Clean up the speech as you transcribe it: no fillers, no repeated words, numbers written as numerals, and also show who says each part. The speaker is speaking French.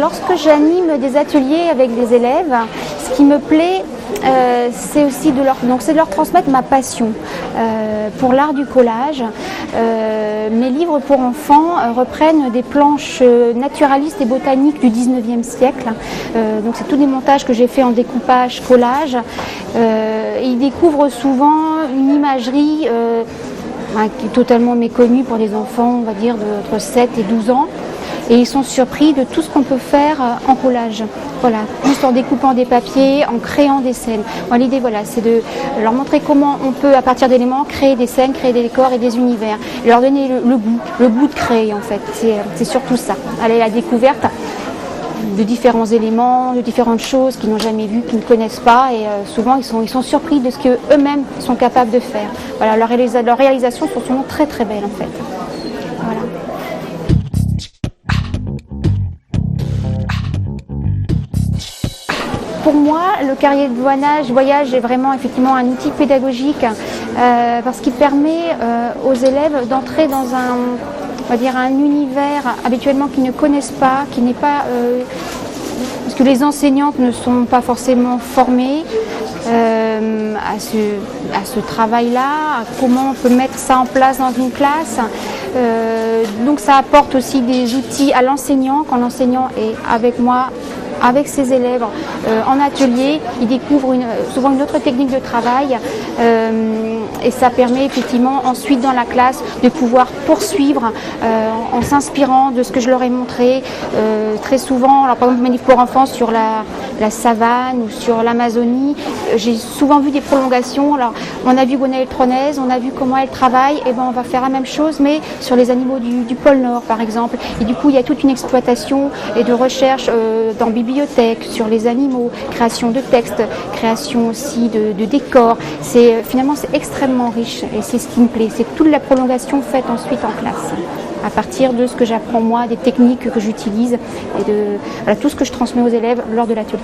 Speaker 1: lorsque j'anime des ateliers avec des élèves, ce qui me plaît, c'est aussi de leur transmettre ma passion pour l'art du collage. Mes livres pour enfants reprennent des planches naturalistes et botaniques du 19e siècle. Donc c'est tous des montages que j'ai fait en découpage, collage. Ils découvrent souvent une imagerie qui est totalement méconnue pour des enfants, on va dire, entre 7 et 12 ans. Et ils sont surpris de tout ce qu'on peut faire en collage. Voilà, juste en découpant des papiers, en créant des scènes. Bon, l'idée, voilà, c'est de leur montrer comment on peut, à partir d'éléments, créer des scènes, créer des décors et des univers. Et leur donner le goût de créer, en fait. C'est surtout ça. Aller à la découverte de différents éléments, de différentes choses qu'ils n'ont jamais vues, qu'ils ne connaissent pas. Et souvent, ils sont surpris de ce qu'eux-mêmes sont capables de faire. Voilà, leurs réalisations sont souvent très, très belles, en fait. Voilà. Pour moi, le carrier de voyage est vraiment effectivement un outil pédagogique parce qu'il permet aux élèves d'entrer dans un univers habituellement qu'ils ne connaissent pas, qui n'est pas parce que les enseignantes ne sont pas forcément formées à ce travail-là, à comment on peut mettre ça en place dans une classe. Donc ça apporte aussi des outils à l'enseignant, quand l'enseignant est avec moi, avec ses élèves en atelier, ils découvrent souvent une autre technique de travail et ça permet effectivement ensuite dans la classe de pouvoir poursuivre en s'inspirant de ce que je leur ai montré très souvent. Alors, par exemple, mes livres pour enfants sur la savane ou sur l'Amazonie, j'ai souvent vu des prolongations. Alors, on a vu Gwenaëlle Trognez, on a vu comment elle travaille, et ben on va faire la même chose mais sur les animaux du pôle Nord par exemple. Et du coup il y a toute une exploitation et de recherche dans bibliothèque sur les animaux, création de textes, création aussi de décors. Finalement c'est extrêmement riche et c'est ce qui me plaît, c'est toute la prolongation faite ensuite en classe à partir de ce que j'apprends moi, des techniques que j'utilise et de tout ce que je transmets aux élèves lors de l'atelier.